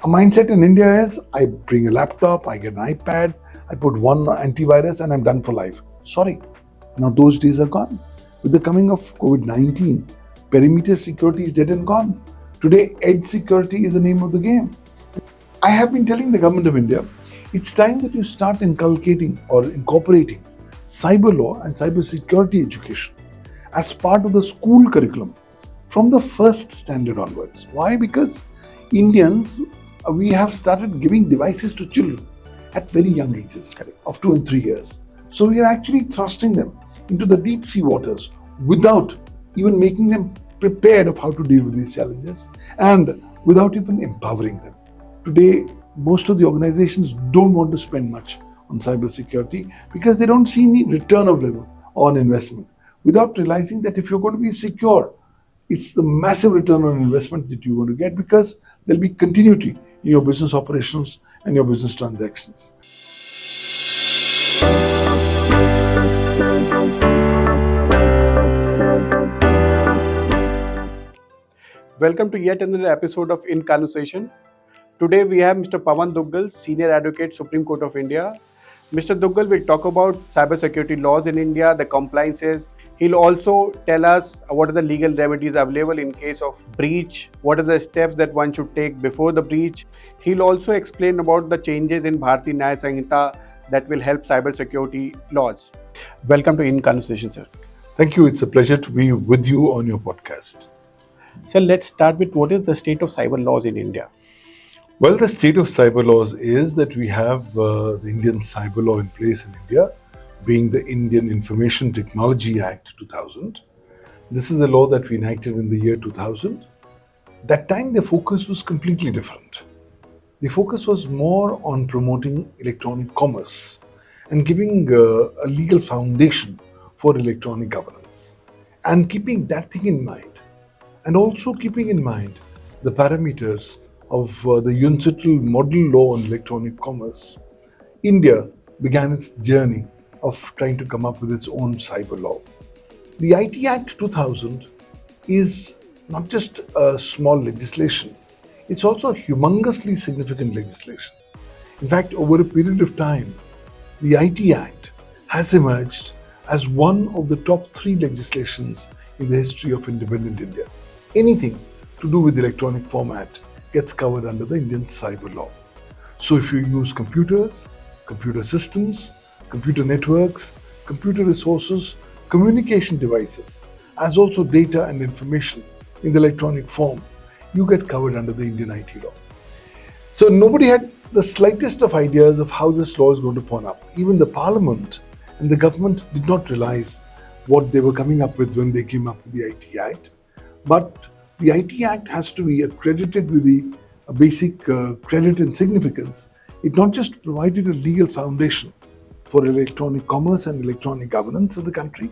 A mindset in India is I bring a laptop, I get an iPad, I put one antivirus and I'm done for life. Sorry, now those days are gone. With the coming of COVID-19, perimeter security is dead and gone. Today, edge security is the name of the game. I have been telling the government of India, it's time that you start inculcating or incorporating cyber law and cyber security education as part of the school curriculum from the first standard onwards. Why? Because Indians, we have started giving devices to children at very young ages of 2 and 3 years. So we are actually thrusting them into the deep sea waters without even making them prepared of how to deal with these challenges and without even empowering them. Today, most of the organizations don't want to spend much on cybersecurity because they don't see any return of level on investment without realizing that if you're going to be secure, it's the massive return on investment that you're going to get because there'll be continuity in your business operations and your business transactions. Welcome to yet another episode of In Conversation. Today we have Mr. Pavan Duggal, Senior Advocate, Supreme Court of India. Mr. Duggal will talk about cybersecurity laws in India, the compliances. He'll also tell us what are the legal remedies available in case of breach, what are the steps that one should take before the breach. He'll also explain about the changes in Bharatiya Nyaya Sanhita that will help cybersecurity laws. Welcome to In Conversation, sir. Thank you. It's a pleasure to be with you on your podcast. So let's start with what is the state of cyber laws in India? Well, the state of cyber laws is that we have the Indian cyber law in place in India, being the Indian Information Technology Act 2000. This is a law that we enacted in the year 2000. That time, the focus was completely different. The focus was more on promoting electronic commerce and giving a legal foundation for electronic governance. And keeping that thing in mind, and also keeping in mind the parameters of the UNCITRAL model law on electronic commerce, India began its journey of trying to come up with its own cyber law. The IT Act 2000 is not just a small legislation, it's also a humongously significant legislation. In fact, over a period of time, the IT Act has emerged as one of the top 3 legislations in the history of independent India. Anything to do with electronic format gets covered under the Indian cyber law. So if you use computers, computer systems, computer networks, computer resources, communication devices, as also data and information in the electronic form, you get covered under the Indian IT law. So nobody had the slightest of ideas of how this law is going to pan up. Even the parliament and the government did not realize what they were coming up with when they came up with the IT Act. But the IT Act has to be accredited with the basic credit and significance. It not just provided a legal foundation for electronic commerce and electronic governance in the country.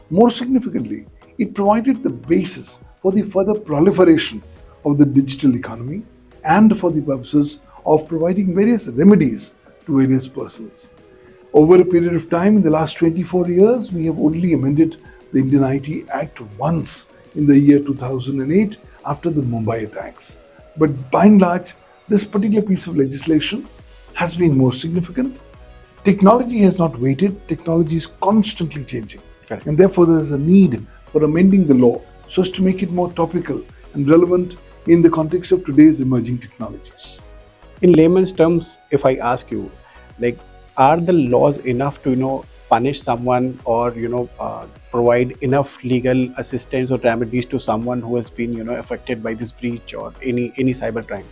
More significantly, it provided the basis for the further proliferation of the digital economy and for the purposes of providing various remedies to various persons. Over a period of time, in the last 24 years, we have only amended the Indian IT Act once in the year 2008 after the Mumbai attacks. But by and large, this particular piece of legislation has been more significant. Technology has not waited. Technology is constantly changing. Correct. And therefore, there is a need for amending the law so as to make it more topical and relevant in the context of today's emerging technologies. In layman's terms, if I ask you, like, are the laws enough to, punish someone or, provide enough legal assistance or remedies to someone who has been, affected by this breach or any cybercrime?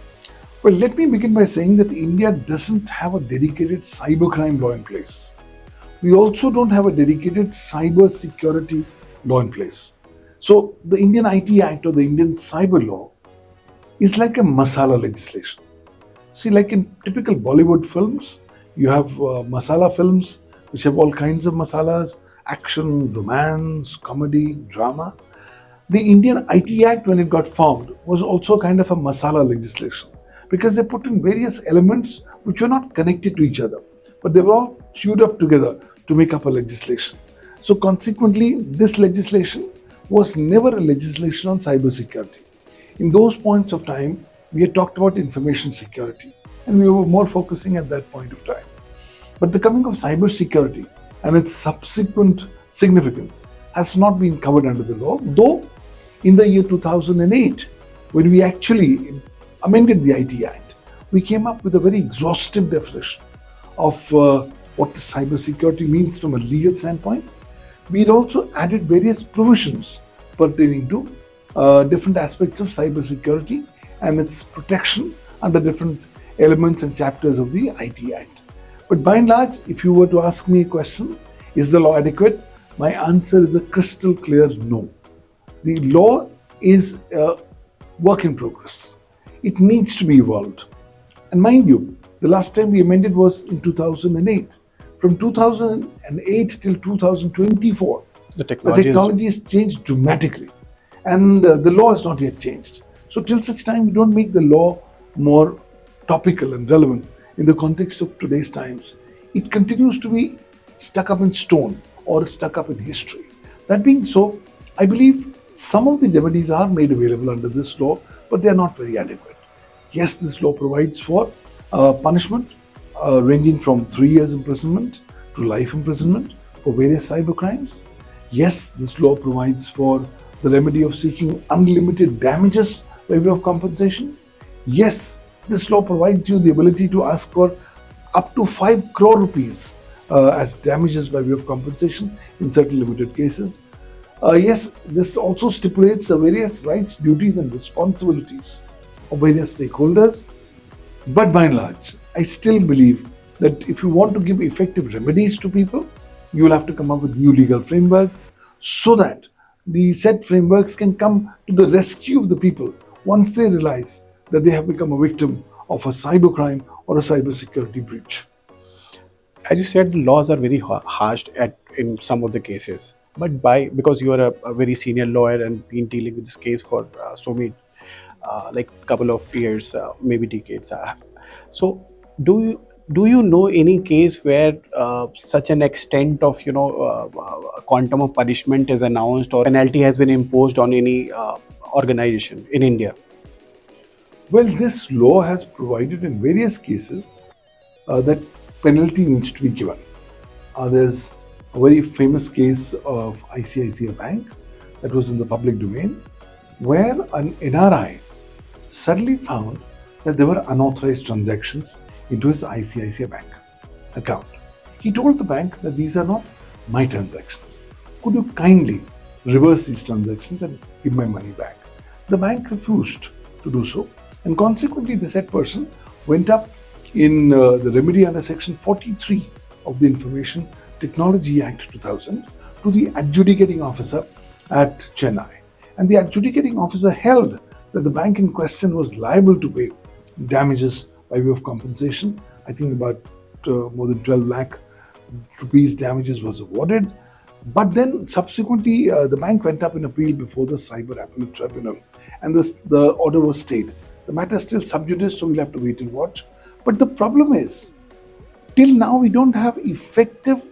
Well, let me begin by saying that India doesn't have a dedicated cybercrime law in place. We also don't have a dedicated cybersecurity law in place. So the Indian IT Act or the Indian cyber law is like a masala legislation. See, like in typical Bollywood films, you have masala films which have all kinds of masalas, action, romance, comedy, drama. The Indian IT Act, when it got formed, was also kind of a masala legislation because they put in various elements which were not connected to each other, but they were all chewed up together to make up a legislation. So consequently, this legislation was never a legislation on cybersecurity. In those points of time, we had talked about information security, and we were more focusing at that point of time. But the coming of cybersecurity and its subsequent significance has not been covered under the law, though in the year 2008, when we actually amended the IT Act, we came up with a very exhaustive definition of what cybersecurity means from a legal standpoint. We had also added various provisions pertaining to different aspects of cybersecurity and its protection under different elements and chapters of the IT Act. But by and large, if you were to ask me a question, is the law adequate? My answer is a crystal clear no. The law is a work in progress. It needs to be evolved. And mind you, the last time we amended was in 2008. From 2008 till 2024, The the technology technology has changed dramatically, and the law has not yet changed. So, till such time we don't make the law more topical and relevant in the context of today's times, it continues to be stuck up in stone or stuck up in history. That being so, I believe some of the remedies are made available under this law, but they are not very adequate. Yes, this law provides for punishment ranging from 3 years imprisonment to life imprisonment for various cyber crimes. Yes, this law provides for the remedy of seeking unlimited damages by way of compensation. Yes, this law provides you the ability to ask for up to 5 crore rupees as damages by way of compensation in certain limited cases. Yes, this also stipulates the various rights, duties, and responsibilities of various stakeholders. But by and large, I still believe that if you want to give effective remedies to people, you will have to come up with new legal frameworks so that the said frameworks can come to the rescue of the people once they realize that they have become a victim of a cybercrime or a cybersecurity breach. as you said, the laws are very harsh in some of the cases. But because you are a very senior lawyer and been dealing with this case for so many, like couple of years, maybe decades. So, do you know any case where such an extent of quantum of punishment is announced or penalty has been imposed on any organization in India? Well, this law has provided in various cases that penalty needs to be given. There's a very famous case of ICICI Bank that was in the public domain, where an NRI suddenly found that there were unauthorized transactions into his ICICI Bank account. He told the bank that these are not my transactions. Could you kindly reverse these transactions and give my money back? The bank refused to do so, and consequently, the said person went up in the remedy under Section 43 of the Information Technology Act 2000 to the adjudicating officer at Chennai. And the adjudicating officer held that the bank in question was liable to pay damages by way of compensation. I think about more than 12 lakh rupees damages was awarded. But then subsequently, the bank went up in appeal before the Cyber Appellate Tribunal, and the order was stayed. The matter is still sub judice, so we'll have to wait and watch. But the problem is, till now we don't have effective,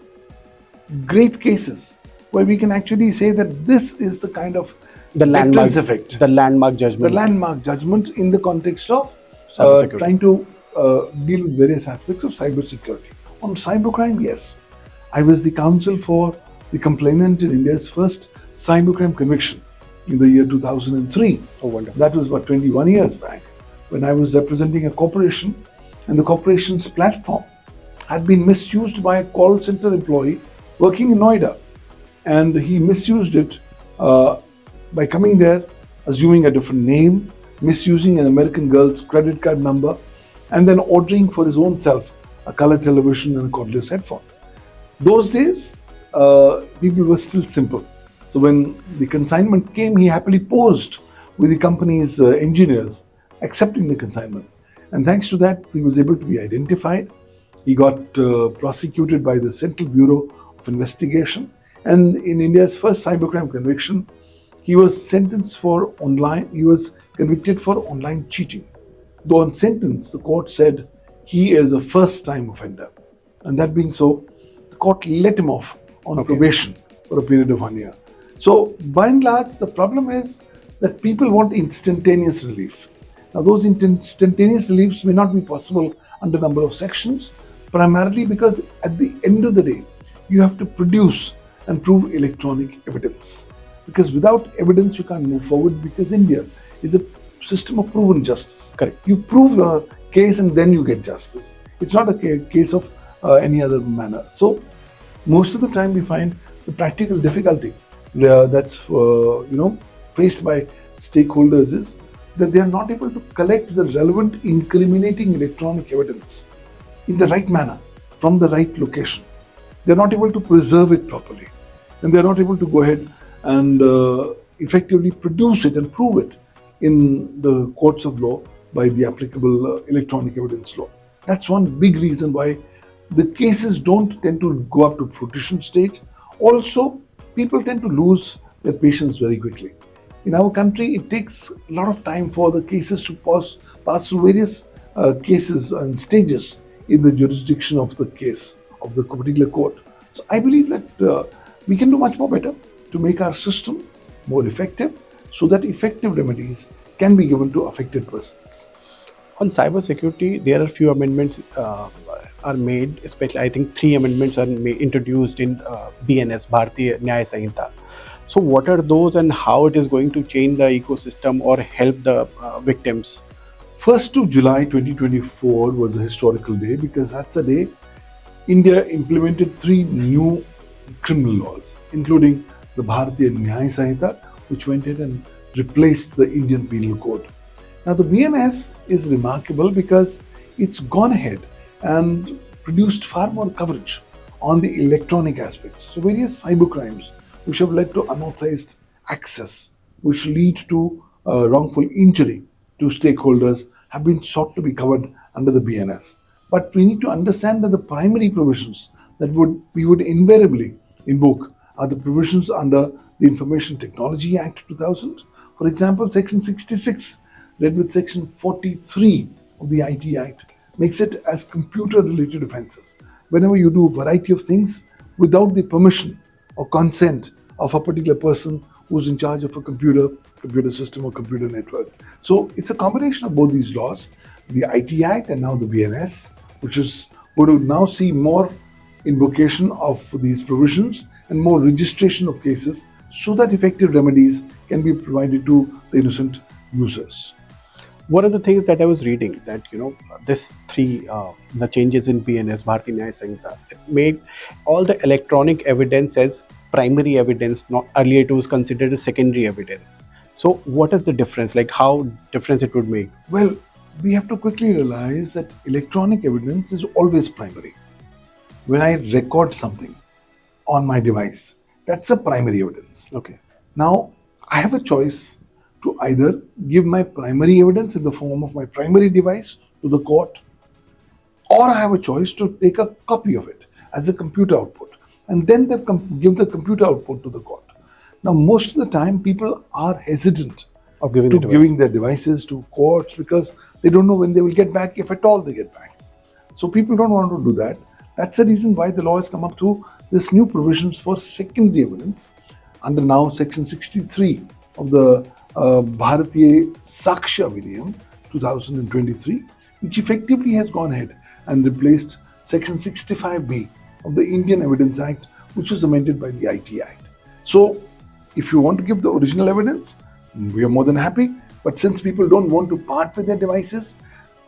great cases where we can actually say that this is the kind of The landmark deterrence effect, the landmark judgment. the landmark judgment in the context of Cybersecurity. trying to deal with various aspects of cybersecurity. On cybercrime, yes, I was the counsel for the complainant in India's first cybercrime conviction in the year 2003. Oh, wonderful. That was about 21 years back, when I was representing a corporation, and the corporation's platform had been misused by a call center employee working in Noida. And he misused it by coming there, assuming a different name, misusing an American girl's credit card number, and then ordering for his own self a color television and a cordless headphone. Those days, people were still simple. So when the consignment came, he happily posed with the company's engineers, accepting the consignment. And thanks to that, he was able to be identified. He got prosecuted by the Central Bureau of Investigation. And in India's first cybercrime conviction, he was convicted for online cheating. Though on sentence, the court said he is a first-time offender. And that being so, the court let him off on probation for a period of 1 year. So, by and large, the problem is that people want instantaneous relief. Now, those instantaneous reliefs may not be possible under a number of sections, primarily because at the end of the day, you have to produce and prove electronic evidence. Because without evidence, you can't move forward, because India is a system of proven justice. Correct. You prove your case and then you get justice. It's not a case of any other manner. So, most of the time we find the practical difficulty that's faced by stakeholders is that they are not able to collect the relevant incriminating electronic evidence in the right manner from the right location. They're not able to preserve it properly, and they're not able to go ahead and effectively produce it and prove it in the courts of law by the applicable electronic evidence law. That's one big reason why the cases don't tend to go up to fruition stage. Also, people tend to lose their patience very quickly. In our country, it takes a lot of time for the cases to pass through various cases and stages in the jurisdiction of the case of the particular court. So I believe that we can do much more better to make our system more effective, so that effective remedies can be given to affected persons. On cybersecurity, there are few amendments are made, especially I think 3 amendments are introduced in BNS, Bharatiya Nyaya Sanhita. So what are those, and how it is going to change the ecosystem or help the victims? 1st of July 2024 was a historical day, because that's the day India implemented 3 new criminal laws, including the Bharatiya Nyaya Sanhita, which went ahead and replaced the Indian Penal Code. Now, the BNS is remarkable because it's gone ahead and produced far more coverage on the electronic aspects. So, various cybercrimes which have led to unauthorized access, which lead to wrongful injury to stakeholders, have been sought to be covered under the BNS. But we need to understand that the primary provisions that we would invariably invoke are the provisions under the Information Technology Act 2000. For example, Section 66, read with Section 43 of the IT Act, makes it as computer-related offences. Whenever you do a variety of things without the permission or consent of a particular person who's in charge of a computer system or computer network. So it's a combination of both these laws, the IT Act and now the BNS, which is going to now see more invocation of these provisions and more registration of cases, so that effective remedies can be provided to the innocent users. One of the things that I was reading, that this 3 the changes in BNS, Bharatiya Nyaya Sanhita, made all the electronic evidence as primary evidence. Not earlier it was considered as secondary evidence. So what is the difference? Like, how difference it would make? Well, we have to quickly realize that electronic evidence is always primary. When I record something on my device, that's a primary evidence. Okay. Now, I have a choice to either give my primary evidence in the form of my primary device to the court, or I have a choice to take a copy of it as a computer output, and then they give the computer output to the court. Now, most of the time, people are hesitant Of giving giving their devices to courts, because they don't know when they will get back, if at all they get back. So people don't want to do that. That's the reason why the law has come up to this new provisions for secondary evidence under now Section 63 of the Bharatiya CXOs अधिनियम 2023, which effectively has gone ahead and replaced Section 65B of the Indian Evidence Act, which was amended by the IT Act. So, if you want to give the original evidence, we are more than happy. But since people don't want to part with their devices,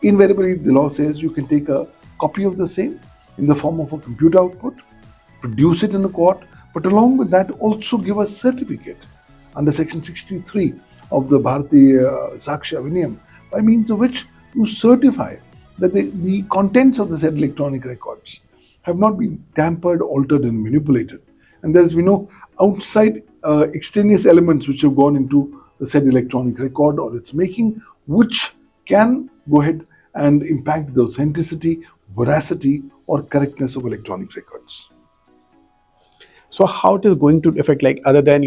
invariably the law says you can take a copy of the same in the form of a computer output, produce it in the court, but along with that also give a certificate under Section 63 of the Bharatiya CXOs अधिनियम, by means of which you certify that the contents of the said electronic records have not been tampered, altered and manipulated. And there's been no outside extraneous elements which have gone into the said electronic record or its making, which can go ahead and impact the authenticity, veracity or correctness of electronic records. So how it is going to affect, like, other than,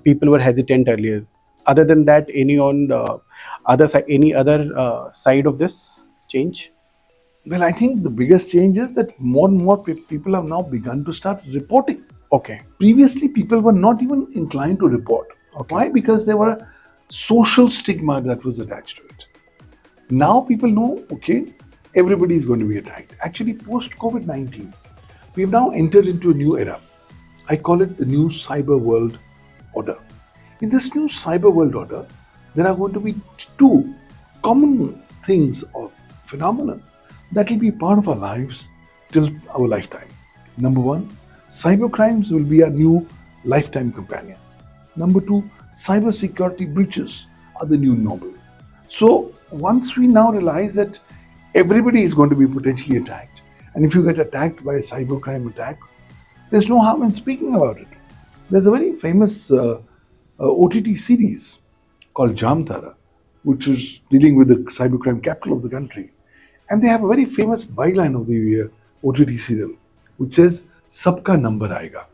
people were hesitant earlier, other than that, any on the other side, any other side of this change? Well, I think the biggest change is that more and more people have now begun to start reporting. Okay. Previously, people were not even inclined to report. Okay. Why? Because there were a social stigma that was attached to it. Now people know, okay, everybody is going to be attacked. Actually, post COVID-19, we've now entered into a new era. I call it the new cyber world order. In this new cyber world order, there are going to be two common things or phenomena that will be part of our lives till our lifetime. Number one, cybercrimes will be our new lifetime companion. Number two, cybersecurity breaches are the new normal. So once we now realize that everybody is going to be potentially attacked, and if you get attacked by a cybercrime attack, there's no harm in speaking about it. There's a very famous OTT series called Jamtara, which is dealing with the cybercrime capital of the country. And they have a very famous byline of the OTT serial, which says, Sabka number Aayega.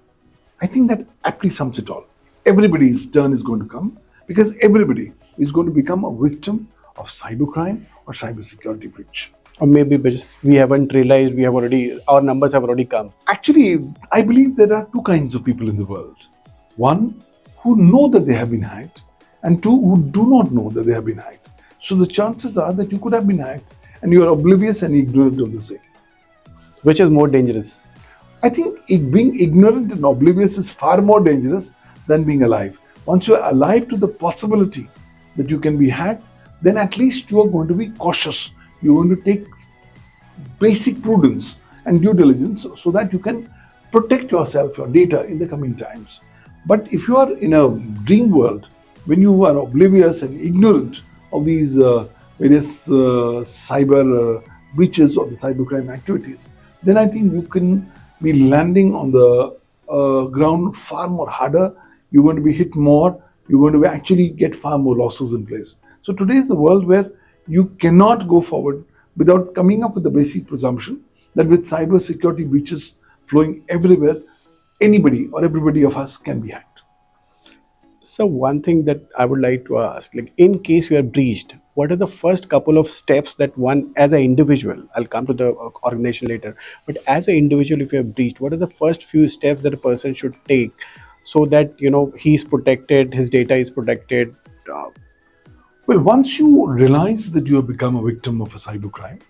I think that aptly sums it all. Everybody's turn is going to come because everybody is going to become a victim of cybercrime or cybersecurity breach. Or maybe because we haven't realized our numbers have already come. Actually, I believe there are two kinds of people in the world. One, who know that they have been hacked, and two, who do not know that they have been hacked. So the chances are that you could have been hacked and you are oblivious and ignorant of the same. Which is more dangerous? I think being ignorant and oblivious is far more dangerous than being alive. Once you are alive to the possibility that you can be hacked, then at least you are going to be cautious. You're going to take basic prudence and due diligence so that you can protect yourself, your data in the coming times. But if you are in a dream world, when you are oblivious and ignorant of these various cyber breaches or the cybercrime activities, then I think you can be landing on the ground far more harder. You're going to be hit more. You're going to actually get far more losses in place. So today is a world where you cannot go forward without coming up with the basic presumption that with cyber security breaches flowing everywhere, anybody or everybody of us can be hacked. So one thing that I would like to ask, like in case you are breached, what are the first couple of steps that one as an individual, I'll come to the organization later, but as an individual, if you are breached, what are the first few steps that a person should take so that, he's protected, his data is protected? Well, once you realize that you have become a victim of a cybercrime,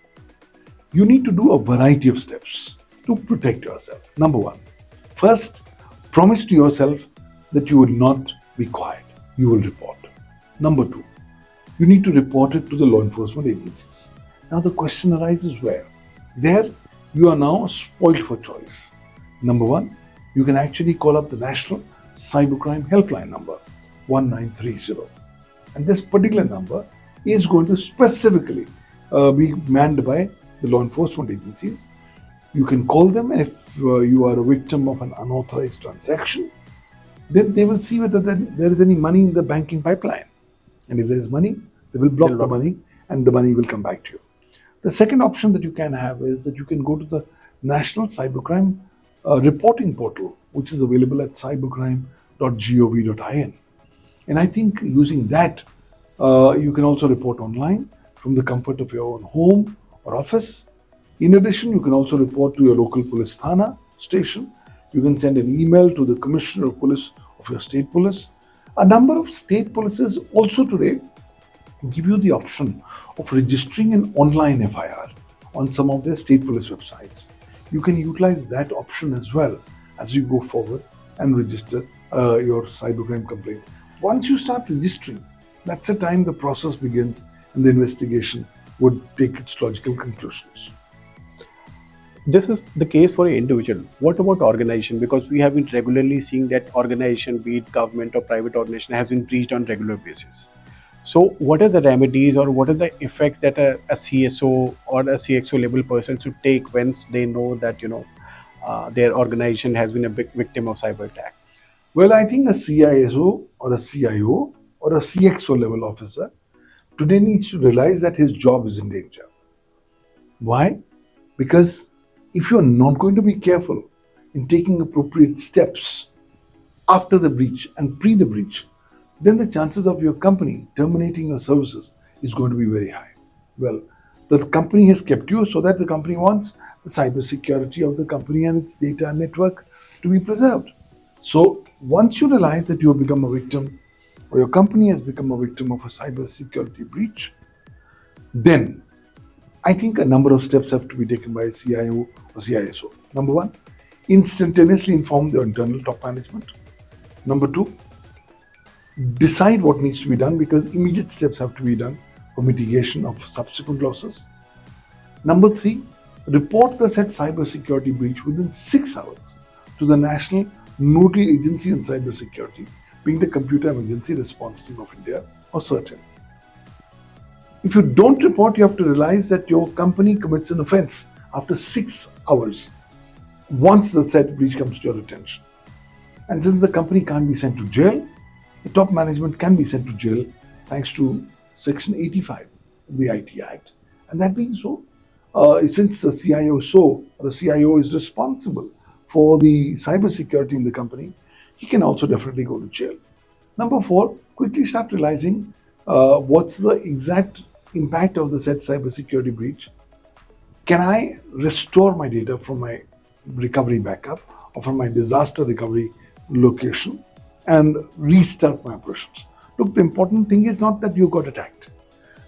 you need to do a variety of steps to protect yourself. Number one, first, promise to yourself that you will not be quiet. You will report. Number two, you need to report it to the law enforcement agencies. Now the question arises where? There, you are now spoiled for choice. Number one, you can actually call up the National Cybercrime Helpline number, 1930. And this particular number is going to specifically be manned by the law enforcement agencies. You can call them, and if you are a victim of an unauthorized transaction, then they will see whether there is any money in the banking pipeline. And if there is money, they will block the money and the money will come back to you. The second option that you can have is that you can go to the National Cybercrime Reporting Portal, which is available at cybercrime.gov.in. And I think using that, you can also report online from the comfort of your own home or office. In addition, you can also report to your local police thana station. You can send an email to the Commissioner of Police of your state police. A number of state polices also today give you the option of registering an online FIR on some of their state police websites. You can utilize that option as well as you go forward and register your cybercrime complaint. Once you start registering, that's the time the process begins and the investigation would take its logical conclusions. This is the case for an individual. What about organization? Because we have been regularly seeing that organization, be it government or private organization, has been breached on regular basis. So what are the remedies or what are the effects that a CSO or a CXO level person should take once they know that their organization has been a big victim of cyber attack? Well, I think a CISO or a CIO or a CXO level officer today needs to realize that his job is in danger. Why? Because if you are not going to be careful in taking appropriate steps after the breach and pre the breach, then the chances of your company terminating your services is going to be very high. Well, the company has kept you so that the company wants the cybersecurity of the company and its data network to be preserved. So once you realize that you have become a victim or your company has become a victim of a cybersecurity breach, then I think a number of steps have to be taken by a CIO or CISO. Number one, instantaneously inform the internal top management. Number two, decide what needs to be done because immediate steps have to be done for mitigation of subsequent losses. Number three, report the said cybersecurity breach within 6 hours to the National Nodal Agency on Cybersecurity, being the Computer Emergency Response Team of India or CERTIN. If you don't report, you have to realize that your company commits an offense after 6 hours once the said breach comes to your attention. And since the company can't be sent to jail, the top management can be sent to jail thanks to Section 85 of the IT Act. And that being so, since the CISO or the CIO is responsible for the cybersecurity in the company, he can also definitely go to jail. Number four, quickly start realizing what's the exact impact of the said cybersecurity breach. Can I restore my data from my recovery backup or from my disaster recovery location and restart my operations? Look, the important thing is not that you got attacked.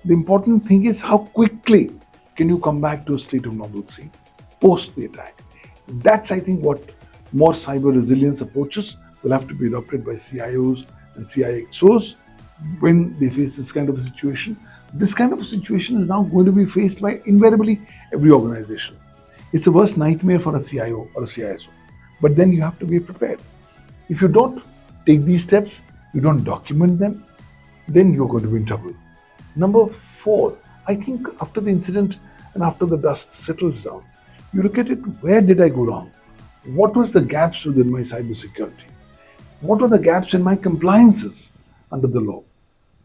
The important thing is how quickly can you come back to a state of normalcy post the attack. That's, I think, what more cyber resilience approaches will have to be adopted by CIOs and CXOs when they face this kind of a situation. This kind of a situation is now going to be faced by invariably every organization. It's the worst nightmare for a CIO or a CISO. But then you have to be prepared. If you don't take these steps, you don't document them, then you're going to be in trouble. Number four, I think after the incident and after the dust settles down, you look at it, where did I go wrong? What was the gaps within my cybersecurity? What are the gaps in my compliances under the law?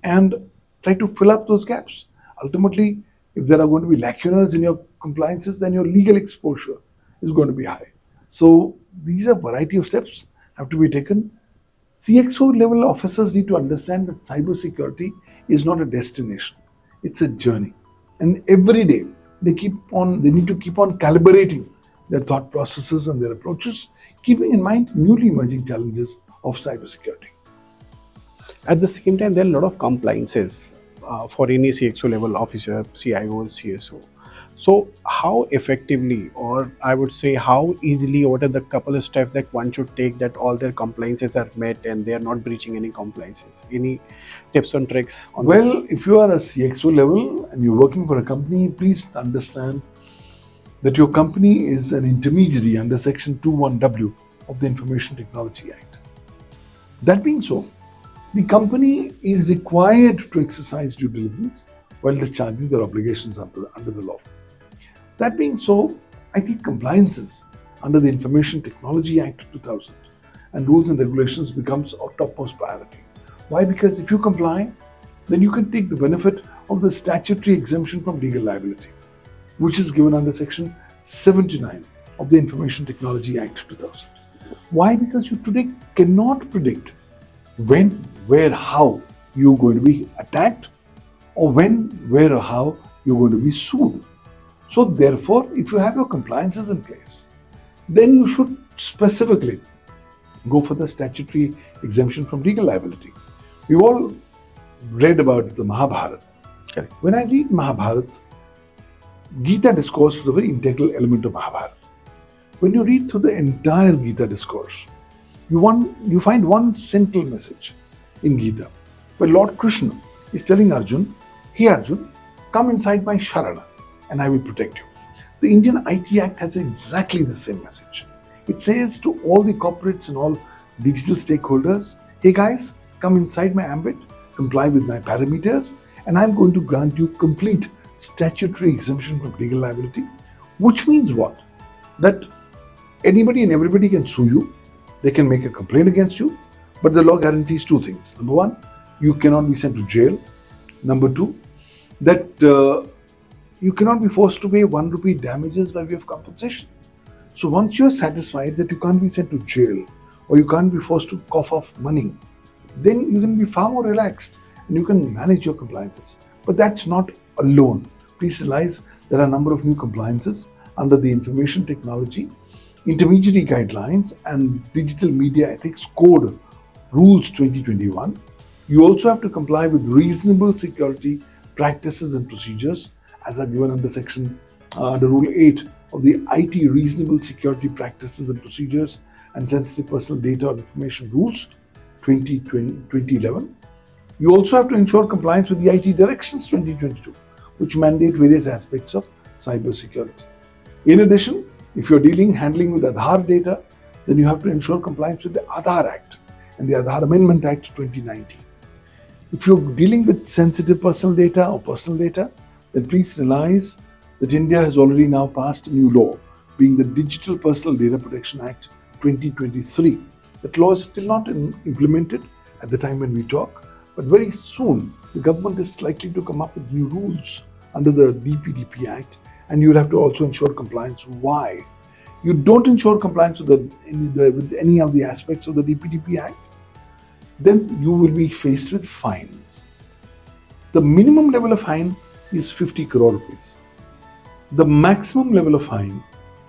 And try to fill up those gaps. Ultimately, if there are going to be lacunas in your compliances, then your legal exposure is going to be high. So these are a variety of steps have to be taken. CXO level officers need to understand that cybersecurity is not a destination, it's a journey. And every day they need to keep on calibrating their thought processes and their approaches, keeping in mind newly emerging challenges of cybersecurity. At the same time, there are a lot of compliances for any CXO level officer, CIO, and CSO. So how effectively, or I would say how easily, what are the couple of steps that one should take that all their compliances are met and they are not breaching any compliances? Any tips and tricks on this? Well, if you are a CXO level and you're working for a company, please understand that your company is an intermediary under Section 21W of the Information Technology Act. That being so, the company is required to exercise due diligence while discharging their obligations under the law. That being so, I think compliances under the Information Technology Act 2000 and rules and regulations becomes our topmost priority. Why? Because if you comply, then you can take the benefit of the statutory exemption from legal liability, which is given under Section 79 of the Information Technology Act 2000. Why? Because you today cannot predict when, where, how you're going to be attacked or when, where or how you're going to be sued. So therefore, if you have your compliances in place, then you should specifically go for the statutory exemption from legal liability. We've all read about the Mahabharata. Correct. When I read Mahabharata, Gita discourse is a very integral element of Mahabharata. When you read through the entire Gita discourse, you find one central message in Gita, where Lord Krishna is telling Arjun, "Hey Arjun, come inside my Sharana and I will protect you." The Indian IT Act has exactly the same message. It says to all the corporates and all digital stakeholders, "Hey guys, come inside my ambit, comply with my parameters, and I'm going to grant you complete statutory exemption from legal liability." Which means what? That anybody and everybody can sue you, they can make a complaint against you, but the law guarantees two things. Number one, you cannot be sent to jail. Number two, that you cannot be forced to pay 1 rupee damages by way of compensation. So once you're satisfied that you can't be sent to jail or you can't be forced to cough off money, then you can be far more relaxed and you can manage your compliances. But that's not alone. Please realize there are a number of new compliances under the Information Technology Intermediary Guidelines and Digital Media Ethics Code, Rules 2021. You also have to comply with reasonable security practices and procedures as are given under under Rule 8 of the IT Reasonable Security Practices and Procedures and Sensitive Personal Data or Information Rules 2011. You also have to ensure compliance with the IT Directions 2022, which mandate various aspects of cybersecurity. In addition, if you're handling with Aadhaar data, then you have to ensure compliance with the Aadhaar Act and the Aadhaar Amendment Act 2019. If you're dealing with sensitive personal data or personal data, then please realize that India has already now passed a new law, being the Digital Personal Data Protection Act 2023. That law is still not implemented at the time when we talk, but very soon the government is likely to come up with new rules under the DPDP Act, and you'll have to also ensure compliance. Why? You don't ensure compliance with any of the aspects of the DPDP Act, then you will be faced with fines. The minimum level of fine is 50 crore rupees. The maximum level of fine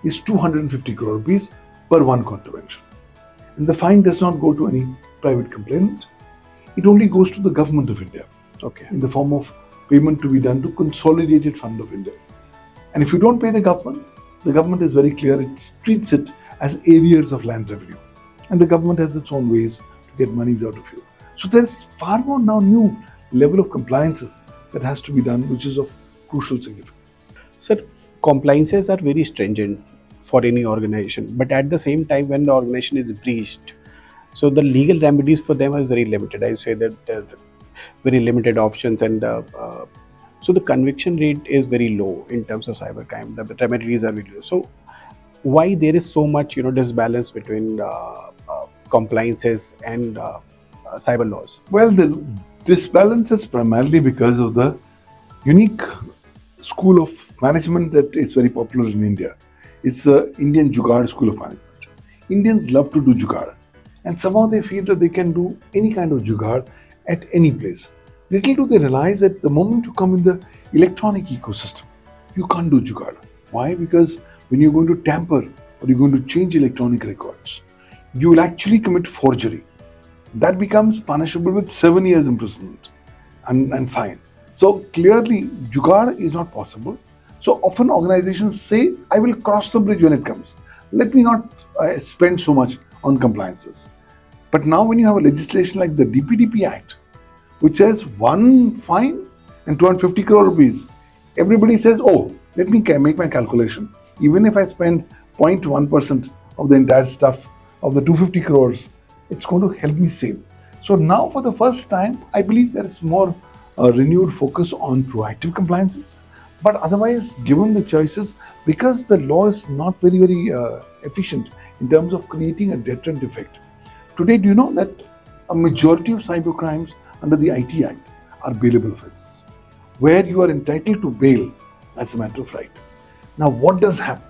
is 250 crore rupees per one contravention. And the fine does not go to any private complainant. It only goes to the government of India, in the form of payment to be done to Consolidated Fund of India. And if you don't pay the government is very clear, it treats it as arrears of land revenue. And the government has its own ways to get monies out of you. So there's far more now new level of compliances that has to be done, which is of crucial significance. Sir, compliances are very stringent for any organization, but at the same time, when the organization is breached, so the legal remedies for them is very limited. I say that there are very limited options, and so the conviction rate is very low in terms of cybercrime. The remedies are very low. So why there is so much disbalance between compliances and cyber laws? Well, the disbalance is primarily because of the unique school of management that is very popular in India. It's the Indian Jugaad school of management. Indians love to do Jugaad, and somehow they feel that they can do any kind of Jugaad at any place. Little do they realize that the moment you come in the electronic ecosystem, you can't do Jugaad. Why? Because when you're going to tamper or you're going to change electronic records, you will actually commit forgery. That becomes punishable with 7 years imprisonment and fine. So clearly, Jugaad is not possible. So often organizations say, I will cross the bridge when it comes. Let me not spend so much on compliances. But now when you have a legislation like the DPDP Act, which says one fine and 250 crore rupees, everybody says, oh, let me make my calculation. Even if I spend 0.1% of the entire stuff of the 250 crores, it's going to help me save. So now for the first time, I believe there is more renewed focus on proactive compliances. But otherwise, given the choices, because the law is not very efficient in terms of creating a deterrent effect. Today, do you know that a majority of cybercrimes under the IT Act are bailable offences, where you are entitled to bail as a matter of right. Now, what does happen?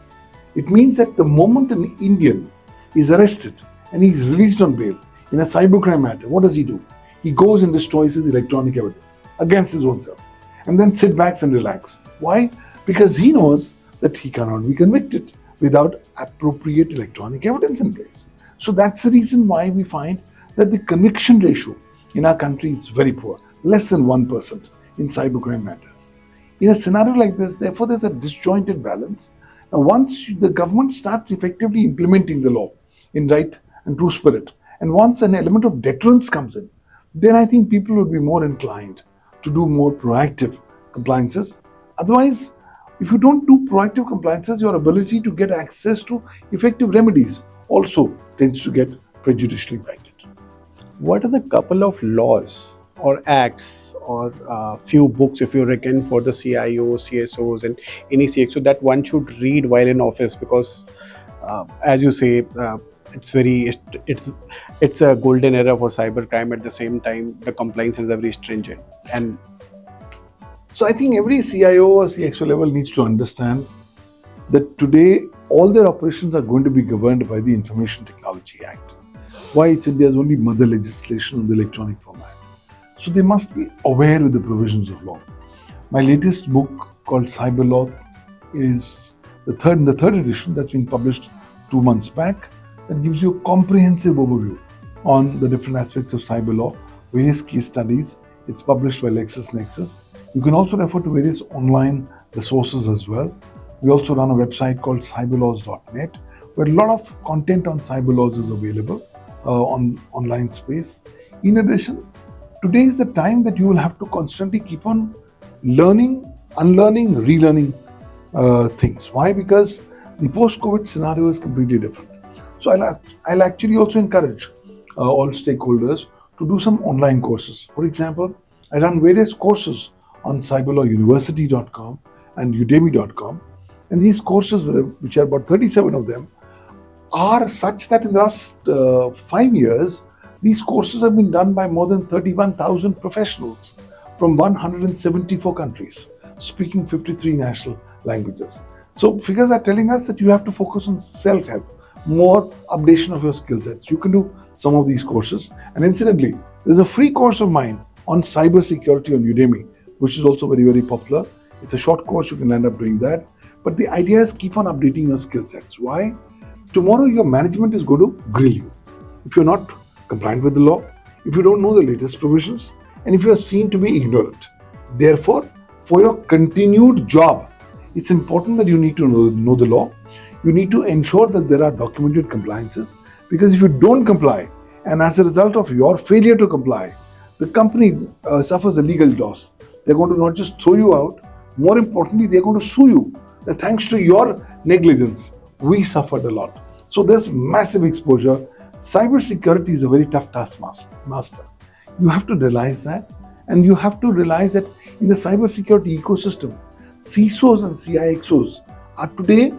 It means that the moment an Indian is arrested and he is released on bail in a cybercrime matter, what does he do? He goes and destroys his electronic evidence against his own self and then sit back and relax. Why? Because he knows that he cannot be convicted without appropriate electronic evidence in place. So that's the reason why we find that the conviction ratio in our country is very poor, less than 1% in cybercrime matters. In a scenario like this, therefore, there's a disjointed balance. Now, once the government starts effectively implementing the law in right and true spirit, and once an element of deterrence comes in, then I think people will be more inclined to do more proactive compliances. Otherwise, if you don't do proactive compliances, your ability to get access to effective remedies also tends to get prejudicially impacted. What are the couple of laws or acts or few books, if you reckon, for the CIOs, CSOs and any CXO that one should read while in office? Because as you say, it's a golden era for cybercrime. At the same time, the compliance is very stringent. And so I think every CIO or CXO level needs to understand that today all their operations are going to be governed by the Information Technology Act. Why? It's India's only mother legislation on the electronic format. So they must be aware with the provisions of law. My latest book called Cyber Law is the third edition that's been published 2 months back, that gives you a comprehensive overview on the different aspects of cyber law, various case studies. It's published by LexisNexis. You can also refer to various online resources as well. We also run a website called cyberlaws.net, where a lot of content on cyber laws is available on online space. In addition, today is the time that you will have to constantly keep on learning, unlearning, relearning things. Why? Because the post-COVID scenario is completely different. So I'll actually also encourage all stakeholders to do some online courses. For example, I run various courses on cyberlawuniversity.com and udemy.com. And these courses, which are about 37 of them, are such that in the last 5 years, these courses have been done by more than 31,000 professionals from 174 countries, speaking 53 national languages. So figures are telling us that you have to focus on self-help, more updation of your skill sets. You can do some of these courses. And incidentally, there's a free course of mine on cybersecurity on Udemy, which is also very, very popular. It's a short course, you can end up doing that. But the idea is keep on updating your skill sets. Why? Tomorrow your management is going to grill you. If you're not compliant with the law, if you don't know the latest provisions, and if you're seen to be ignorant. Therefore, for your continued job, it's important that you need to know the law. You need to ensure that there are documented compliances, because if you don't comply, and as a result of your failure to comply, the company suffers a legal loss. They're going to not just throw you out, more importantly, they're going to sue you. That thanks to your negligence, we suffered a lot. So there's massive exposure. Cybersecurity is a very tough taskmaster. You have to realize that, and you have to realize that in the cybersecurity ecosystem, CISOs and CXOs are today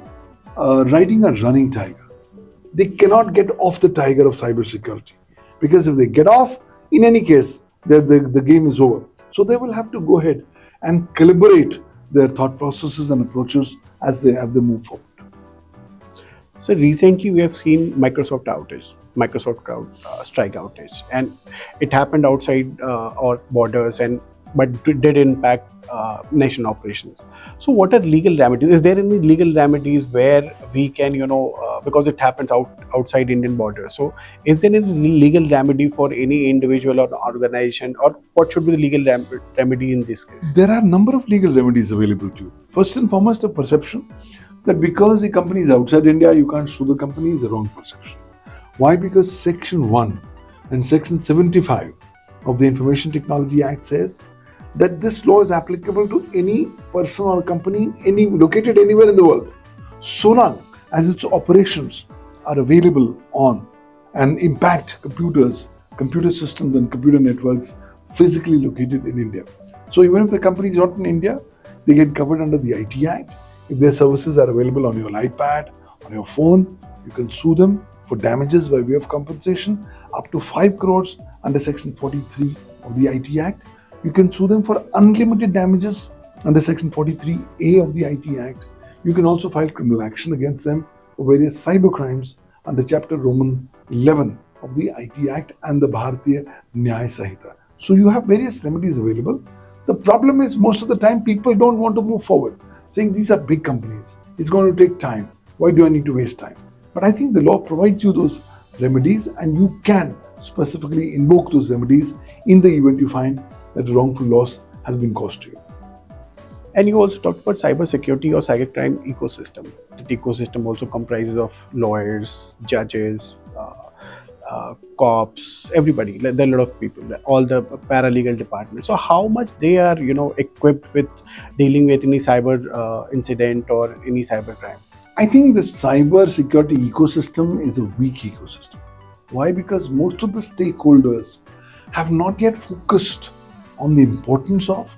riding a running tiger. They cannot get off the tiger of cybersecurity, because if they get off, in any case, the game is over. So they will have to go ahead and calibrate their thought processes and approaches as they move forward. So recently we have seen Microsoft strike outage, and it happened outside our borders, but did impact nation operations. So what are legal remedies? Is there any legal remedies where we can, because it happens outside Indian borders? So is there any legal remedy for any individual or organization, or what should be the legal remedy in this case? There are a number of legal remedies available to you. First and foremost, a perception that because the company is outside India, you can't sue the company is a wrong perception. Why? Because Section 1 and Section 75 of the Information Technology Act says that this law is applicable to any person or company located anywhere in the world, so long as its operations are available on and impact computers, computer systems and computer networks physically located in India. So even if the company is not in India, they get covered under the IT Act. If their services are available on your iPad, on your phone, you can sue them for damages by way of compensation up to 5 crores under Section 43 of the IT Act. You can sue them for unlimited damages under Section 43A of the IT Act. You can also file criminal action against them for various cybercrimes under Chapter Roman 11 of the IT Act and the Bharatiya Nyaya Sanhita. So you have various remedies available. The problem is most of the time people don't want to move forward, saying these are big companies. It's going to take time. Why do I need to waste time? But I think the law provides you those remedies, and you can specifically invoke those remedies in the event you find that a wrongful loss has been caused to you. And you also talked about cybersecurity or cybercrime ecosystem. That ecosystem also comprises of lawyers, judges, cops, everybody. There are a lot of people, all the paralegal departments. So how much they are, equipped with dealing with any cyber incident or any cyber crime? I think the cyber security ecosystem is a weak ecosystem. Why? Because most of the stakeholders have not yet focused on the importance of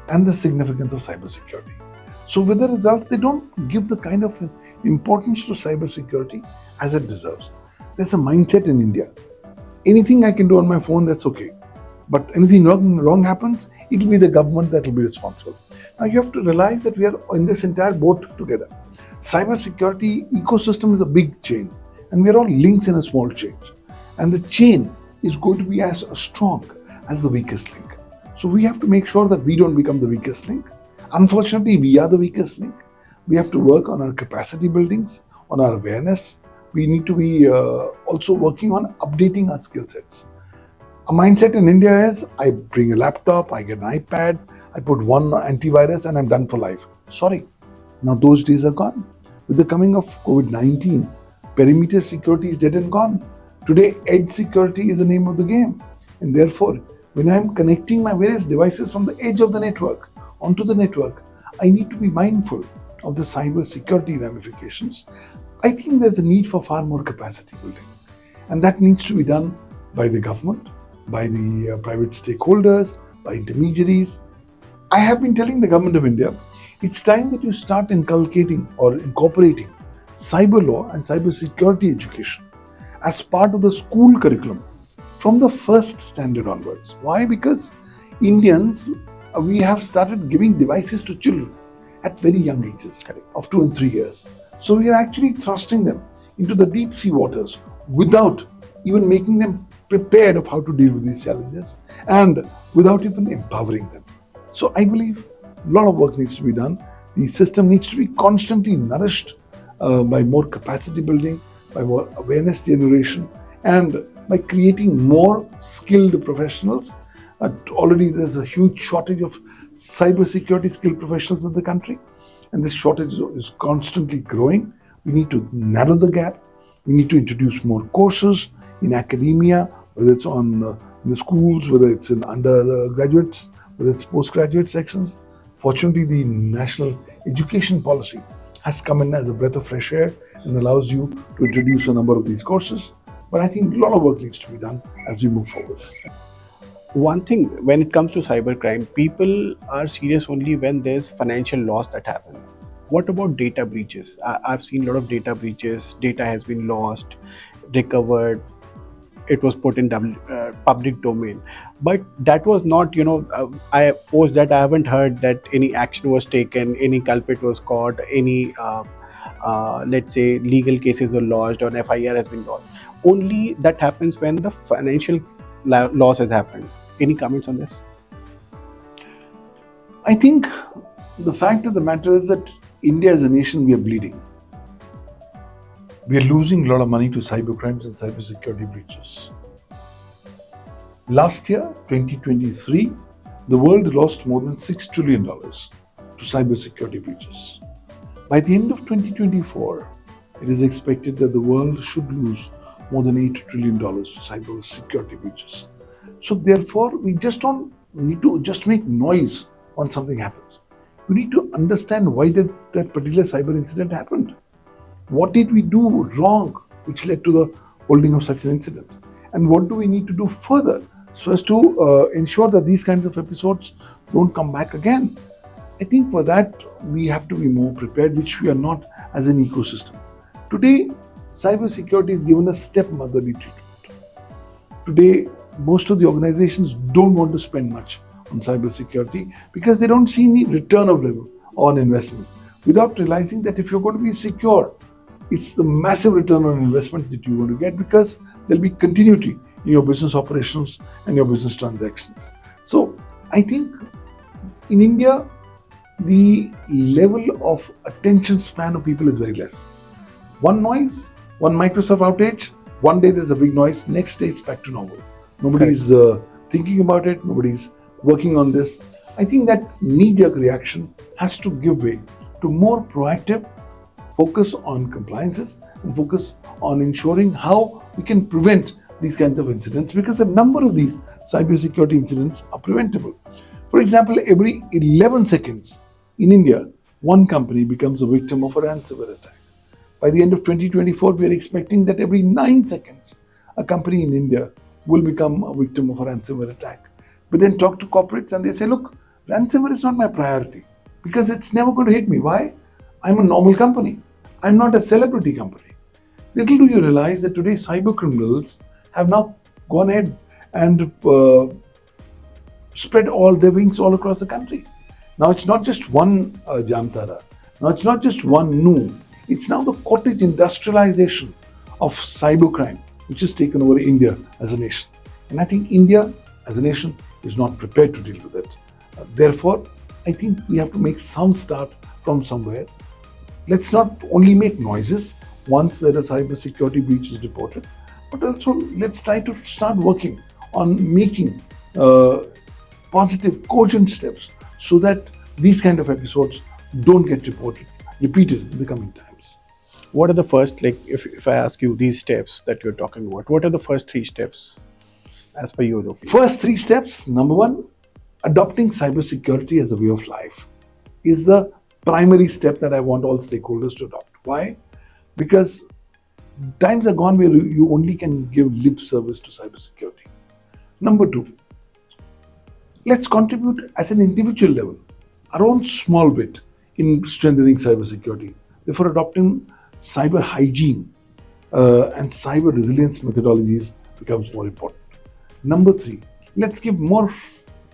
and the significance of cybersecurity. So with the result, they don't give the kind of importance to cybersecurity as it deserves. There's a mindset in India. Anything I can do on my phone, that's okay. But anything wrong happens, it will be the government that will be responsible. Now you have to realize that we are in this entire boat together. Cybersecurity ecosystem is a big chain, and we are all links in a small chain. And the chain is going to be as strong as the weakest link. So we have to make sure that we don't become the weakest link. Unfortunately, we are the weakest link. We have to work on our capacity buildings, on our awareness. We need to be also working on updating our skill sets. A mindset in India is I bring a laptop, I get an iPad, I put one antivirus and I'm done for life. Sorry, now those days are gone. With the coming of COVID-19, perimeter security is dead and gone. Today, edge security is the name of the game. And therefore, when I'm connecting my various devices from the edge of the network onto the network, I need to be mindful of the cyber security ramifications. I think there's a need for far more capacity building. And that needs to be done by the government, by the private stakeholders, by intermediaries. I have been telling the government of India, it's time that you start inculcating or incorporating cyber law and cyber security education as part of the school curriculum from the first standard onwards. Why? Because Indians, we have started giving devices to children at very young ages, of 2 and 3 years. So we are actually thrusting them into the deep sea waters without even making them prepared of how to deal with these challenges and without even empowering them. So I believe a lot of work needs to be done. The system needs to be constantly nourished by more capacity building, by more awareness generation, and by creating more skilled professionals. Already there's a huge shortage of cybersecurity skilled professionals in the country, and this shortage is constantly growing. We need to narrow the gap. We need to introduce more courses in academia, whether it's on in the schools, whether it's in undergraduates, whether it's postgraduate sections. Fortunately, the national education policy has come in as a breath of fresh air and allows you to introduce a number of these courses. But I think a lot of work needs to be done as we move forward. One thing, when it comes to cybercrime, people are serious only when there's financial loss that happen. What about data breaches? I've seen a lot of data breaches. Data has been lost, recovered. It was put in public domain, but that was not, I post that I haven't heard that any action was taken, any culprit was caught, any let's say legal cases were lodged or an FIR has been lodged. Only that happens when the financial loss has happened. Any comments on this? I think the fact of the matter is that India as a nation, we are bleeding. We are losing a lot of money to cybercrimes and cybersecurity breaches. Last year, 2023, the world lost more than $6 trillion to cybersecurity breaches. By the end of 2024, it is expected that the world should lose more than $8 trillion to cybersecurity breaches. So therefore, we just don't need to just make noise when something happens. We need to understand why that particular cyber incident happened. What did we do wrong which led to the holding of such an incident? And what do we need to do further so as to ensure that these kinds of episodes don't come back again? I think for that, we have to be more prepared, which we are not as an ecosystem. Today, cybersecurity is given a stepmotherly treatment. Today, most of the organizations don't want to spend much on cybersecurity because they don't see any return of revenue on investment, without realizing that if you're going to be secure, it's the massive return on investment that you're going to get because there'll be continuity in your business operations and your business transactions. So I think in India, the level of attention span of people is very less. One noise, one Microsoft outage, one day there's a big noise, next day it's back to normal. Nobody's thinking about it, nobody's working on this. I think that knee-jerk reaction has to give way to more proactive focus on compliances and focus on ensuring how we can prevent these kinds of incidents, because a number of these cybersecurity incidents are preventable. For example, every 11 seconds in India, one company becomes a victim of a ransomware attack. By the end of 2024, we are expecting that every 9 seconds, a company in India will become a victim of a ransomware attack. But then talk to corporates and they say, look, ransomware is not my priority because it's never going to hit me. Why? I'm a normal company. I'm not a celebrity company. Little do you realize that today cyber criminals have now gone ahead and spread all their wings all across the country. Now it's not just one Jamtara. Now it's not just one Nu. It's now the cottage industrialization of cybercrime, which has taken over India as a nation. And I think India as a nation is not prepared to deal with it. Therefore, I think we have to make some start from somewhere. Let's not only make noises once there is cybersecurity breach is reported, but also let's try to start working on making positive, cogent steps so that these kind of episodes don't get repeated in the coming times. What are the first, like, if I ask you these steps that you're talking about, what are the first 3 steps as per your opinion? First 3 steps, number one, adopting cybersecurity as a way of life is the primary step that I want all stakeholders to adopt. Why? Because times are gone where you only can give lip service to cybersecurity. Number two, let's contribute as an individual level our own small bit in strengthening cybersecurity. Therefore, adopting cyber hygiene and cyber resilience methodologies becomes more important. Number three, let's give more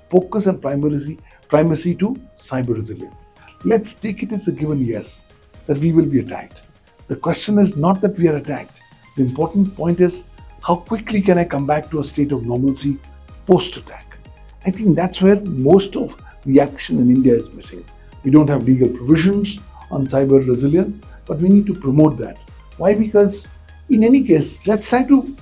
focus and primacy to cyber resilience. Let's take it as a given yes that we will be attacked. The question is not that we are attacked. The important point is how quickly can I come back to a state of normalcy post-attack. I think that's where most of the action in India is missing. We don't have legal provisions on cyber resilience, but we need to promote that. Why? Because in any case, let's try to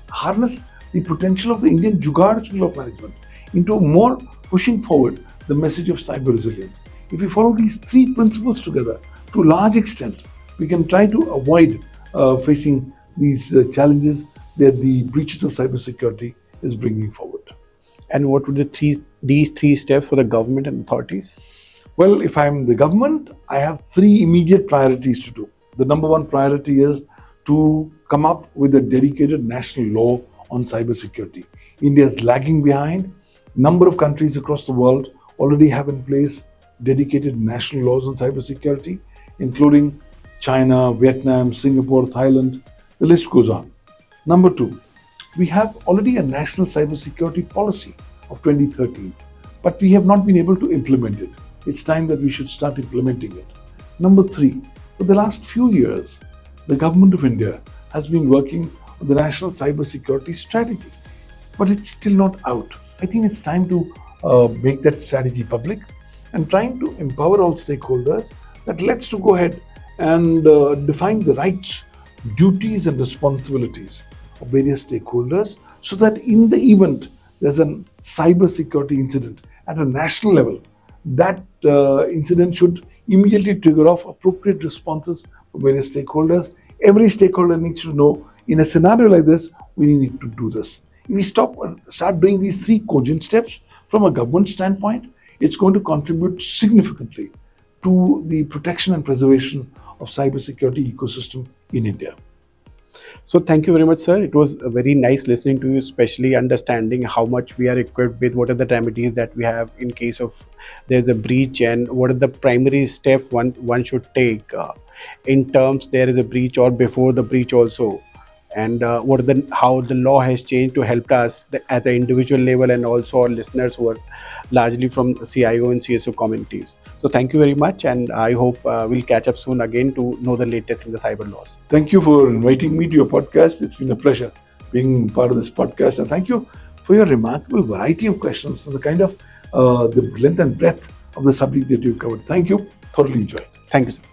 harness the potential of the Indian Jugaad school of management into more pushing forward the message of cyber resilience. If we follow these 3 principles together, to a large extent, we can try to avoid facing these challenges that the breaches of cybersecurity is bringing forward. And what would these 3 steps for the government and authorities? Well, if I'm the government, I have 3 immediate priorities to do. The number one priority is to come up with a dedicated national law on cybersecurity. India is lagging behind. Number of countries across the world already have in place dedicated national laws on cybersecurity, including China, Vietnam, Singapore, Thailand. The list goes on. Number 2, we have already a national cybersecurity policy of 2013, but we have not been able to implement it. It's time that we should start implementing it. Number 3, for the last few years, the government of India has been working on the national cybersecurity strategy, but it's still not out. I think it's time to make that strategy public and trying to empower all stakeholders that let's to go ahead and define the rights, duties and responsibilities of various stakeholders so that in the event there's a cybersecurity incident at a national level, that incident should immediately trigger off appropriate responses from various stakeholders. Every stakeholder needs to know in a scenario like this, we need to do this. If we start doing these 3 cogent steps from a government standpoint, it's going to contribute significantly to the protection and preservation of cybersecurity ecosystem in India. So thank you very much, sir. It was very nice listening to you, especially understanding how much we are equipped with, what are the remedies that we have in case of there's a breach, and what are the primary steps one should take in terms there is a breach or before the breach also, and how the law has changed to help us as an individual level and also our listeners who are largely from CIO and CSO communities. So thank you very much, and I hope we'll catch up soon again to know the latest in the cyber laws. Thank you for inviting me to your podcast. It's been a pleasure being part of this podcast, and thank you for your remarkable variety of questions and the kind of the length and breadth of the subject that you covered. Thank you. Thoroughly enjoyed. Thank you, sir.